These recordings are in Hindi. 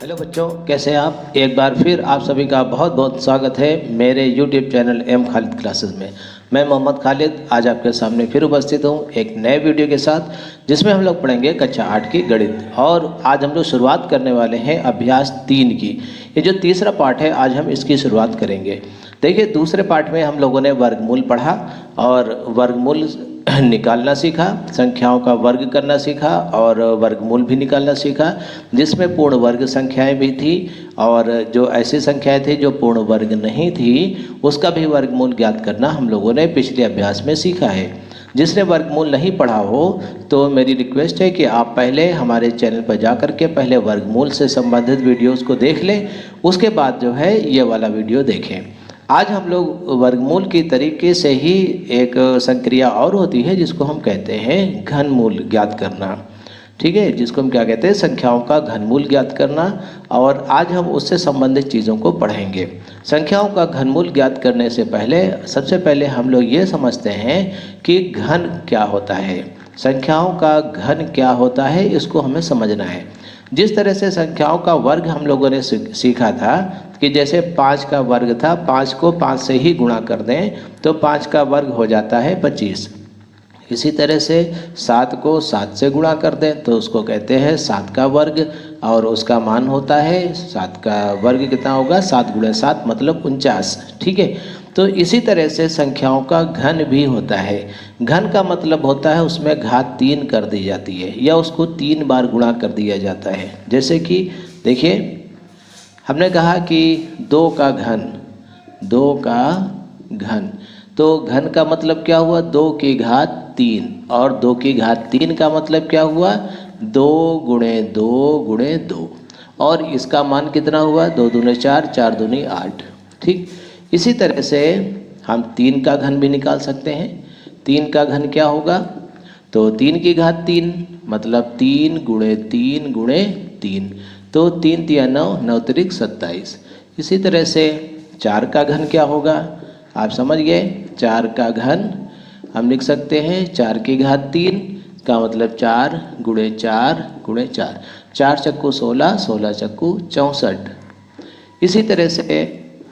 हेलो बच्चों, कैसे हैं आप। एक बार फिर आप सभी का बहुत बहुत स्वागत है मेरे YouTube channel M Khalid classes में। मैं मोहम्मद खालिद आज आपके सामने फिर उपस्थित हूँ एक नए वीडियो के साथ, जिसमें हम लोग पढ़ेंगे कक्षा 8 की गणित। और आज हम लोग शुरुआत करने वाले हैं अभ्यास 3 की। ये जो तीसरा पार्ट है, आज हम इसकी शुरुआत करेंगे। देखिए, दूसरे पार्ट में हम लोगों ने वर्गमूल पढ़ा और वर्गमूल निकालना सीखा, संख्याओं का वर्ग करना सीखा और वर्गमूल भी निकालना सीखा, जिसमें पूर्ण वर्ग संख्याएं भी थी और जो ऐसी संख्याएं थी जो पूर्ण वर्ग नहीं थी उसका भी वर्गमूल ज्ञात करना हम लोगों ने पिछले अभ्यास में सीखा है। जिसने वर्गमूल नहीं पढ़ा हो तो मेरी रिक्वेस्ट है कि आप पहले हमारे चैनल पर जा कर के पहले वर्गमूल से संबंधित वीडियोज़ को देख लें, उसके बाद जो है ये वाला वीडियो देखें। आज हम लोग वर्गमूल की तरीके से ही एक संक्रिया और होती है जिसको हम कहते हैं घनमूल ज्ञात करना। ठीक है, जिसको हम क्या कहते हैं, संख्याओं का घनमूल ज्ञात करना। और आज हम उससे संबंधित चीज़ों को पढ़ेंगे। संख्याओं का घनमूल ज्ञात करने से पहले सबसे पहले हम लोग ये समझते हैं कि घन क्या होता है। संख्याओं का घन क्या होता है, इसको हमें समझना है। जिस तरह से संख्याओं का वर्ग हम लोगों ने सीखा था कि जैसे 5 का वर्ग था, 5 को 5 से ही गुणा कर दें तो 5 का वर्ग हो जाता है 25। इसी तरह से 7 को 7 से गुणा कर दें तो उसको कहते हैं 7 का वर्ग और उसका मान होता है 7 का वर्ग कितना होगा, 7 गुणे 7 मतलब 49। ठीक है, तो इसी तरह से संख्याओं का घन भी होता है। घन का मतलब होता है उसमें घात 3 कर दी जाती है या उसको 3 बार गुणा कर दिया जाता है। जैसे कि देखिए, हमने कहा कि 2 का घन, 2 का घन, तो घन का मतलब क्या हुआ, 2 की घात 3। और 2 की घात 3 का मतलब क्या हुआ, 2 गुणे 2 गुणे 2। और इसका मान कितना हुआ, 2 दूने 4, 4 दूनी 8। ठीक, इसी तरह से हम 3 का घन भी निकाल सकते हैं। 3 का घन क्या होगा, तो 3 की घात 3 मतलब 3 गुणे 3 गुणे 3, तो 3 तिया 9, 9 त्रिक 27। इसी तरह से 4 का घन क्या होगा, आप समझ गए। 4 का घन हम लिख सकते हैं 4 की घात 3 का मतलब 4 गुणे 4 गुणे 4, 4 चक्कू 16, 16 चक्कू 64। इसी तरह से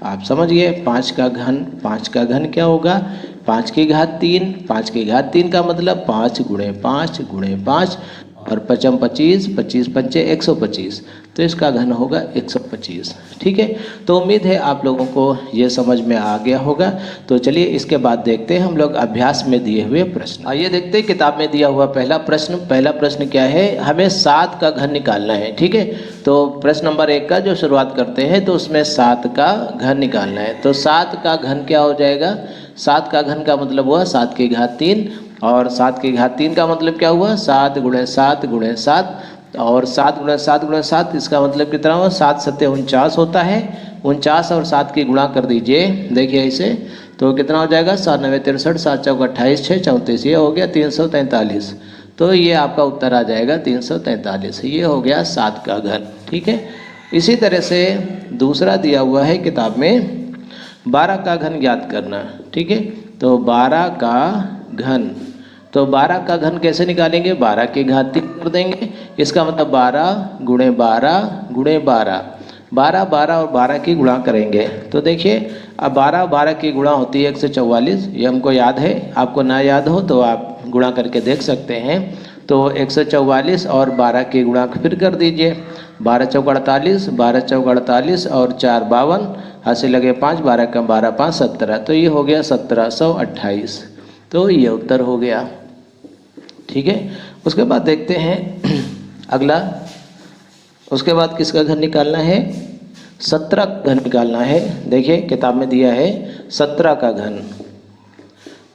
आप समझ गए 5 का घन, 5 का घन क्या होगा, 5 की घात 3, 5 की घात 3 का मतलब 5 गुणे 5 गुणे 5 और 5 25, 25 पंचे 125, तो इसका घन होगा 125। ठीक है, तो उम्मीद है आप लोगों को ये समझ में आ गया होगा। तो चलिए इसके बाद देखते हैं हम लोग अभ्यास में दिए हुए प्रश्न। आइए देखते हैं किताब में दिया हुआ पहला प्रश्न। पहला प्रश्न क्या है, हमें 7 का घन निकालना है। ठीक है, तो प्रश्न नंबर 1 का जो शुरुआत करते हैं तो उसमें 7 का घन निकालना है। तो 7 का घन क्या हो जाएगा, 7 का घन का मतलब हुआ 7 की घात 3 और 7 की घात 3 का मतलब क्या हुआ, 7 गुणे 7 गुणे 7 और 7 गुणे 7 गुणे 7, इसका मतलब कितना हुआ, 7 सत्ते 49 होता है। 49 और 7 की गुणा कर दीजिए, देखिए इसे, तो कितना हो जाएगा, 7 9 63, 7 चौक 28, 6 34, ये हो गया 343। तो ये आपका उत्तर आ जाएगा 343। ये हो गया 7 का घन। ठीक है, इसी तरह से दूसरा दिया हुआ है किताब में 12 का घन ज्ञात करना। ठीक है, तो 12 का घन, तो 12 का घन कैसे निकालेंगे, 12 की घात 3 कर देंगे, इसका मतलब 12 गुणे 12 गुणे 12, 12 12 और 12 की गुणा करेंगे। तो देखिए अब 12 12 की गुणा होती है 144, ये हमको याद है, आपको ना याद हो तो आप गुणा करके देख सकते हैं। तो 144 और 12 की गुणा फिर कर दीजिए, 12 चौक 48, 12 चौक 48 और 4 52, हाथ से लगे 5, 12 कम 12 5 17, तो ये हो गया 1728। तो ये उत्तर हो गया। ठीक है, उसके बाद देखते हैं अगला। उसके बाद किसका घन निकालना है, 17 का घन निकालना है। देखिए किताब में दिया है 17 का घन,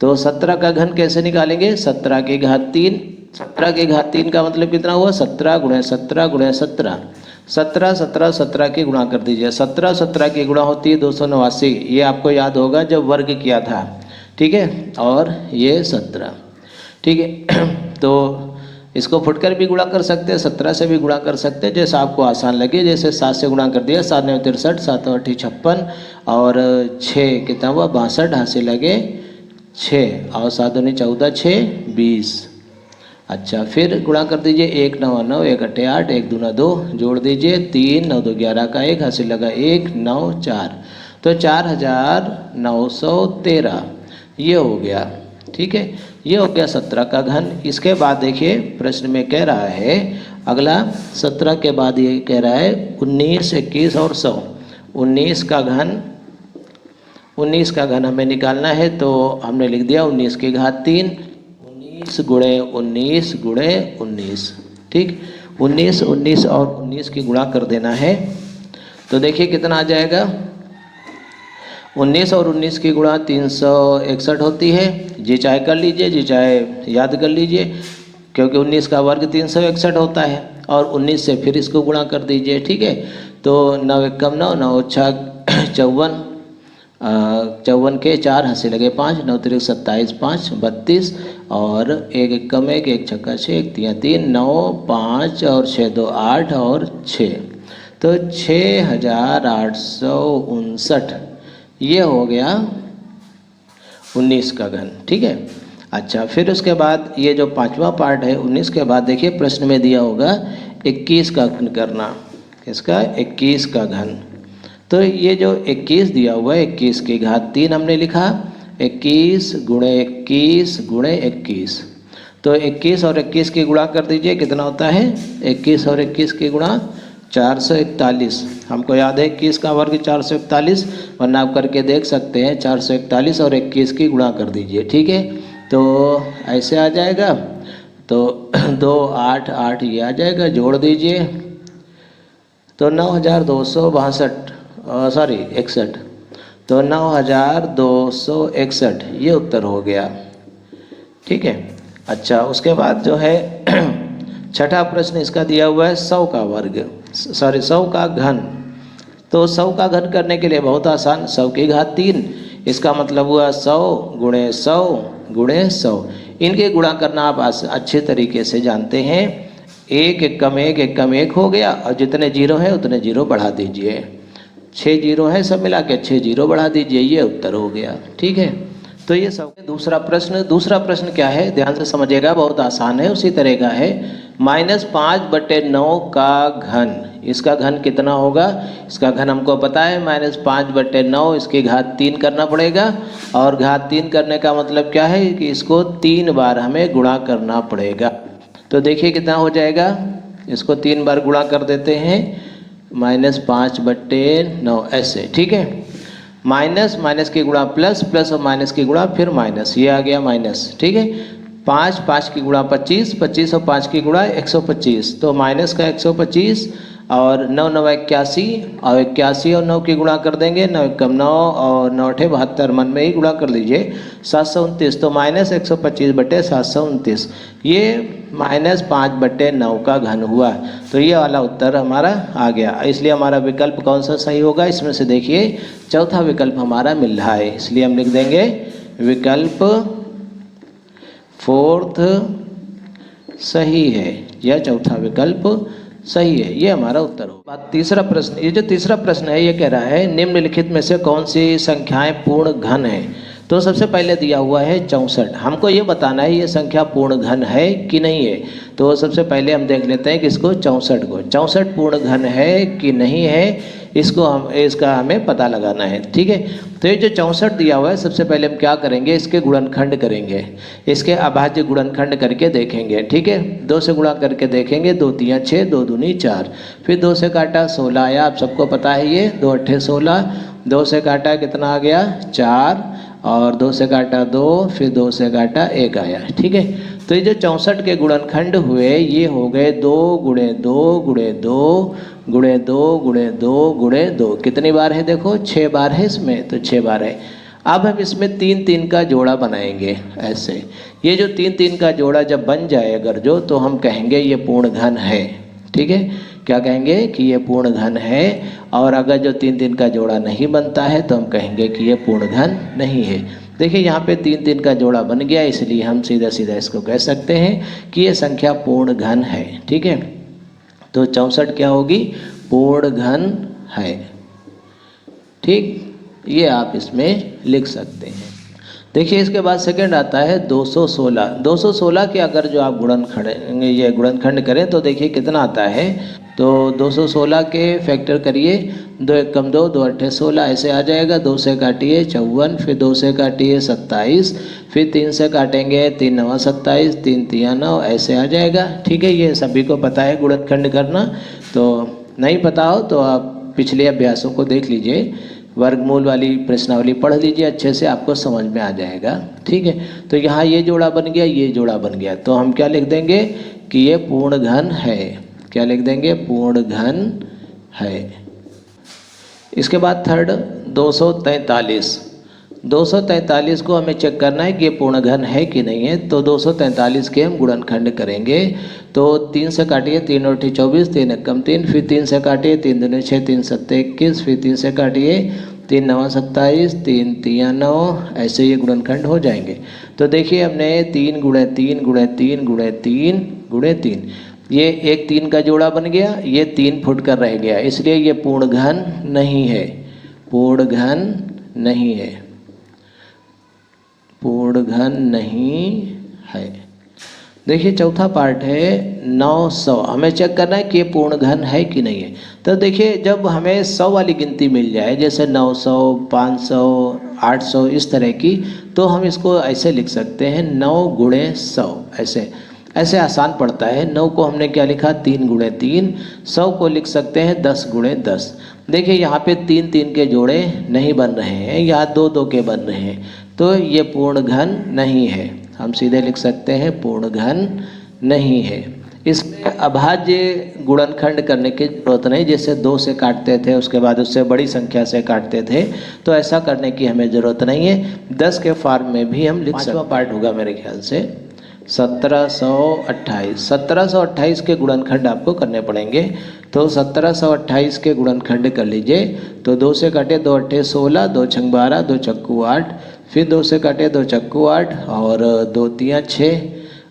तो 17 का घन कैसे निकालेंगे, 17 की घात 3, 17 की घात 3 का मतलब कितना हुआ, 17 गुणे 17 गुणे 17, 17 17 17 की गुणा कर दीजिए, 17 17 की गुणा होती है 289, ये आपको याद होगा जब वर्ग किया था। ठीक है, और ये 17। ठीक है, तो इसको फुटकर भी गुणा कर सकते हैं, 17 से भी गुणा कर सकते हैं, जैसा आपको आसान लगे। जैसे 7 से गुणा कर दिया, 7 9 63, 7 8 56 और 6 कितना हुआ 62, हाथ से लगे 6 और 7 2 14, 6 20 अच्छा, फिर गुणा कर दीजिए, 1 9 9, 1 8 8, 1 दूना 2, जोड़ दीजिए 3, 9 2 11 का 1, हासिल लगा 1 9 4, तो 4913 ये हो गया। ठीक है, ये हो गया 17 का घन। इसके बाद देखिए प्रश्न में कह रहा है अगला 17 के बाद ये कह रहा है 19 21 और 100। 19 का घन हमें निकालना है, तो हमने लिख दिया 19 की घात 3, 19 गुणे 19 गुणे 19। ठीक, 19 19 और 19 की गुणा कर देना है, तो देखिए कितना आ जाएगा। 19 और 19 की गुणा 361 होती है। जी चाहे कर लीजिए, जी चाहे याद कर लीजिए, क्योंकि 19 का वर्ग 361 होता है, और 19 से फिर इसको गुणा कर दीजिए। ठीक है, तो 9 एकम 9, 9 6 54, 54 के 4 हंसी लगे 5, 9 3 27 5 32, और 1 एकम 1, 1 छक्का 6, 1 3 3, 9 5 और 6 2 8 और 6, तो 6859 ये हो गया 19 का घन। ठीक है, अच्छा, फिर उसके बाद ये जो पांचवा पार्ट है 19 के बाद देखिए प्रश्न में दिया होगा 21 का घन करना। इसका 21 का घन, तो ये जो 21 दिया हुआ है 21 की घात 3 हमने लिखा, 21 गुणे 21 गुणे 21, तो 21 और 21 की गुणा कर दीजिए, कितना होता है 21 और 21 की गुणा 441। हमको याद है 21 का वर्ग 441, वरना आप करके देख सकते हैं। 441 और 21 की गुणा कर दीजिए। ठीक है, तो ऐसे आ जाएगा, तो 2 8 8 ये आ जाएगा, जोड़ दीजिए, तो 9261, तो 9261 ये उत्तर हो गया। ठीक है, अच्छा, उसके बाद जो है छठा प्रश्न इसका दिया हुआ है 100 का वर्ग, 100 का घन। तो 100 का घन करने के लिए बहुत आसान, 100 की घात 3, इसका मतलब हुआ 100 गुणे 100 गुणे 100। इनके गुणा करना आप अच्छे तरीके से जानते हैं। 1 एकम 1 एकम 1 हो गया, और जितने जीरो हैं उतने जीरो बढ़ा दीजिए। 6 जीरो हैं सब मिला के, 6 जीरो बढ़ा दीजिए, ये उत्तर हो गया। ठीक है, तो ये सब। दूसरा प्रश्न क्या है, ध्यान से समझिएगा, बहुत आसान है, उसी तरह का है। -5/9 का घन, इसका घन कितना होगा? इसका घन हमको पता है -5/9, इसकी घात 3 करना पड़ेगा, और घात 3 करने का मतलब क्या है कि इसको 3 बार हमें गुणा करना पड़ेगा। तो देखिए कितना हो जाएगा, इसको 3 बार गुणा कर देते हैं, -5/9 ऐसे। ठीक है, माइनस की गुणा प्लस, प्लस और माइनस की गुणा फिर माइनस, ये आ गया माइनस। ठीक है, 5 की गुणा 25, 25 और 5 की गुणा 125, तो माइनस का 125, और 9 9 81, और 81 और 9 की गुणा कर देंगे, 9 एकम 9 और 9 8 72, मन में ही गुणा कर लीजिए, 729, तो -125/729, ये -5/9 का घन हुआ। तो ये वाला उत्तर हमारा आ गया। इसलिए हमारा विकल्प कौन सा सही होगा, इसमें से देखिए चौथा विकल्प हमारा मिल रहा है, इसलिए हम लिख देंगे विकल्प 4th सही है, यह चौथा विकल्प सही है, ये हमारा उत्तर हो। बात तीसरा प्रश्न, ये जो तीसरा प्रश्न है ये कह रहा है निम्नलिखित में से कौन सी संख्याएं पूर्ण घन है। तो सबसे पहले दिया हुआ है 64, हमको ये बताना है ये संख्या पूर्ण घन है कि नहीं है। तो सबसे पहले हम देख लेते हैं कि इसको 64 पूर्ण घन है कि नहीं है, इसका हमें पता लगाना है। ठीक है, तो ये जो 64 दिया हुआ है, सबसे पहले हम क्या करेंगे, इसके गुणनखंड करेंगे, इसके अभाज्य गुणनखंड करके देखेंगे। ठीक है, 2 से गुणा करके देखेंगे, 2 3 6, 2 दूनी 4, फिर 2 से काटा 16 आया, आप सबको पता है ये 2 8 16, 2 से काटा कितना आ गया 4, और 2 से काटा 2, फिर 2 से काटा 1 आया। ठीक है, तो ये जो 64 के गुणनखंड हुए ये हो गए 2 गुणे 2 गुणे 2 गुणे 2 गुणे 2 गुणे 2, कितनी बार है देखो 6 बार है इसमें, तो 6 बार है। अब हम इसमें 3 3 का जोड़ा बनाएंगे ऐसे, ये जो 3 3 का जोड़ा जब बन जाए अगर जो, तो हम कहेंगे ये पूर्ण घन है। ठीक है, क्या कहेंगे कि ये पूर्ण घन है, और अगर जो 3 3 का जोड़ा नहीं बनता है तो हम कहेंगे कि ये पूर्ण घन नहीं है। देखिए यहाँ पे 3 3 का जोड़ा बन गया, इसलिए हम सीधा सीधा इसको कह सकते हैं कि ये संख्या पूर्ण घन है। ठीक है, तो 64 क्या होगी, पूर्ण घन है। ठीक, ये आप इसमें लिख सकते हैं। देखिए इसके बाद सेकंड आता है 216। 216 के अगर जो आप गुणनखंड करें तो देखिए कितना आता है। तो 216 के फैक्टर करिए, 2 एक कम 2, 2 अट्ठे 16 ऐसे आ जाएगा। 2 से काटिए 54, फिर 2 से काटिए 27, फिर 3 से काटेंगे 3 9 27, 3 3 9 ऐसे आ जाएगा। ठीक है, ये सभी को पता है गुणनखंड करना। तो नहीं पता हो तो आप पिछले अभ्यासों को देख लीजिए, वर्गमूल वाली प्रश्नावली पढ़ लीजिए, अच्छे से आपको समझ में आ जाएगा। ठीक है, तो यहाँ ये जोड़ा बन गया, ये जोड़ा बन गया, तो हम क्या लिख देंगे कि ये पूर्ण घन है। क्या लिख देंगे? पूर्ण घन है। इसके बाद थर्ड 243। 243 को हमें चेक करना है कि ये पूर्ण घन है कि नहीं है। तो 243 के हम गुणनखंड करेंगे। तो 3 से काटिए 3 और 24, 3 एक कम 3, फिर 3 से काटिए 3 दूनी 6, 3 सत्ते 21, फिर 3 से काटिए 3 9 27, 3 3 9 ऐसे ये गुणनखंड हो जाएंगे। तो देखिए हमने 3 गुणे 3 गुणे 3 गुणे 3 गुणे 3, ये एक 3 का जोड़ा बन गया, ये 3 फुट कर रह गया, इसलिए ये पूर्ण घन नहीं है। पूर्ण घन नहीं है, पूर्ण घन नहीं है। देखिए चौथा पार्ट है 900। हमें चेक करना है कि ये पूर्ण घन है कि नहीं है। तो देखिए जब हमें 100 वाली गिनती मिल जाए, जैसे 900, 500, 800 इस तरह की, तो हम इसको ऐसे लिख सकते हैं 9 गुणे 100। ऐसे आसान पड़ता है। 9 को हमने क्या लिखा? 3 गुणे 3। 100 को लिख सकते हैं 10 गुणे 10। देखिए यहाँ पे 3 3 के जोड़े नहीं बन रहे हैं, यहाँ 2 2 के बन रहे हैं, तो ये पूर्ण घन नहीं है। हम सीधे लिख सकते हैं पूर्ण घन नहीं है। इसमें अभाज्य गुणनखंड करने की जरूरत नहीं, जैसे 2 से काटते थे उसके बाद उससे बड़ी संख्या से काटते थे, तो ऐसा करने की हमें ज़रूरत नहीं है। 10 के फॉर्म में भी हम लिख सकते हैं। 5वां पार्ट होगा मेरे ख्याल से 1728। 1728 के गुणनखंड आपको करने पड़ेंगे। तो 1728 के गुणनखंड कर लीजिए। तो 2 से काटे 2 अट्ठे 16, 2 छंग 12, 2 चक्कू 8, फिर 2 से काटे 2 चक्कू 8 और 2 तियाँ 6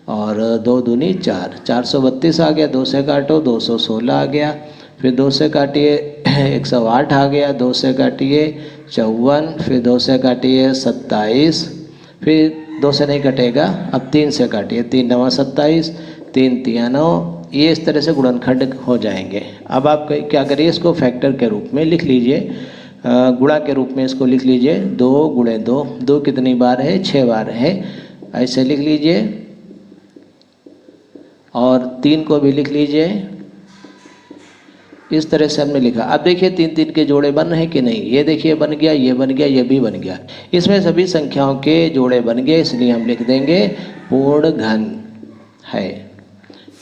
और 2 दूनी 4, 432 आ गया। 2 से काटो 216 आ गया, फिर 2 से काटिए 108 आ गया, 2 से काटिए 54, फिर 2 से काटिए 27, फिर 2 से नहीं कटेगा, अब 3 से काटिए 3 9 27, 3 3 9, ये इस तरह से गुणनखंड हो जाएंगे। अब आप क्या करिए, इसको फैक्टर के रूप में लिख लीजिए, गुणा के रूप में इसको लिख लीजिए। 2 गुणे 2, 2 कितनी बार है? 6 बार है, ऐसे लिख लीजिए। और 3 को भी लिख लीजिए। इस तरह से हमने लिखा। अब देखिए 3 3 के जोड़े बन रहे हैं कि नहीं? ये देखिए बन गया, ये बन गया, ये भी बन गया। इसमें सभी संख्याओं के जोड़े बन गए, इसलिए हम लिख देंगे पूर्ण घन है।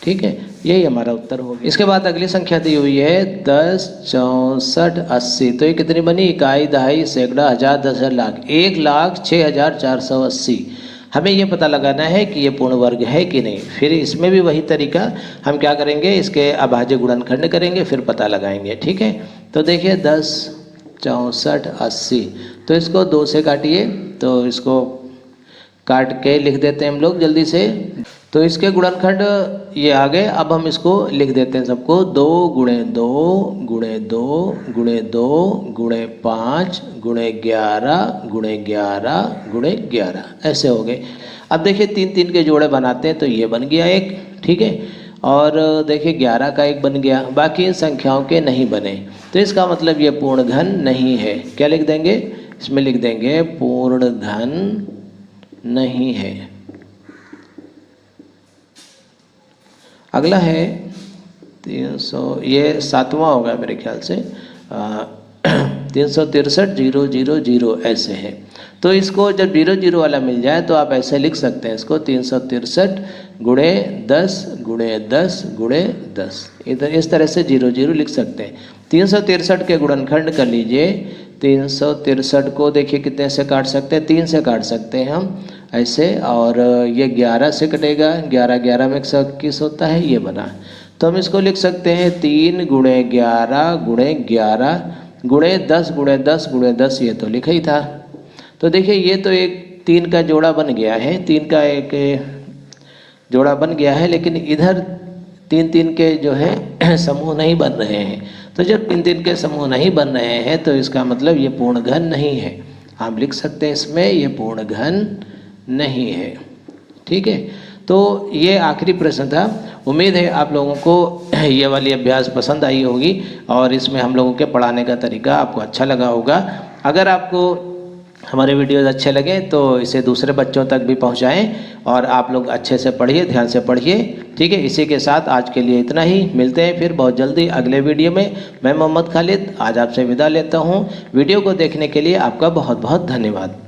ठीक है, यही हमारा उत्तर होगा। इसके बाद अगली संख्या दी हुई है 10 64 80। तो ये कितनी बनी? इकाई, दहाई, सैकड़ा, हजार, 10 लाख, 1,06,480। हमें ये पता लगाना है कि ये पूर्ण वर्ग है कि नहीं। फिर इसमें भी वही तरीका हम क्या करेंगे, इसके अभाज्य गुणनखंड करेंगे, फिर पता लगाएंगे। ठीक है, तो देखिए 10 64 80, तो इसको 2 से काटिए। तो इसको काट के लिख देते हैं हम लोग जल्दी से। तो इसके गुणनखंड ये आ गए। अब हम इसको लिख देते हैं सबको। 2 गुणे 2 गुणे 2 गुणे 2 गुणे 5 गुणे 11 गुणे 11 गुणे 11 ऐसे हो गए। अब देखिए 3 3 के जोड़े बनाते हैं, तो ये बन गया एक। ठीक है, और देखिए 11 का एक बन गया, बाकी इन संख्याओं के नहीं बने, तो इसका मतलब ये पूर्ण घन नहीं है। क्या लिख देंगे? इसमें लिख देंगे पूर्ण घन नहीं है। अगला है 300, ये 7वां होगा मेरे ख्याल से, 363 0 0 0 ऐसे है। तो इसको जब 0 0 वाला मिल जाए तो आप ऐसे लिख सकते हैं इसको 363 गुणे 10 गुणे 10 गुणे 10, इधर इस तरह से 0 0 लिख सकते हैं। 363 के गुणनखंड कर लीजिए। 363 को देखिए कितने से काट सकते हैं? 3 से काट सकते हैं हम ऐसे, और ये 11 से कटेगा, 11 11 में 121 होता है, ये बना। तो हम इसको लिख सकते हैं 3 गुणे 11 गुणे 11 गुणे 10 गुणे 10 गुणे 10, ये तो लिखा ही था। तो देखिए ये तो एक 3 का जोड़ा बन गया है, 3 का एक जोड़ा बन गया है, लेकिन इधर 3 3 के जो है समूह नहीं बन रहे हैं। तो जब 3 3 के समूह नहीं बन रहे हैं तो इसका मतलब ये पूर्ण घन नहीं है। हम लिख सकते हैं इसमें ये पूर्ण घन नहीं है। ठीक है, तो ये आखिरी प्रश्न था। उम्मीद है आप लोगों को ये वाली अभ्यास पसंद आई होगी और इसमें हम लोगों के पढ़ाने का तरीका आपको अच्छा लगा होगा। अगर आपको हमारे वीडियोज़ अच्छे लगे तो इसे दूसरे बच्चों तक भी पहुंचाएं और आप लोग अच्छे से पढ़िए, ध्यान से पढ़िए। ठीक है, इसी के साथ आज के लिए इतना ही। मिलते हैं फिर बहुत जल्दी अगले वीडियो में। मैं मोहम्मद खालिद आज आपसे विदा लेता हूं। वीडियो को देखने के लिए आपका बहुत बहुत धन्यवाद।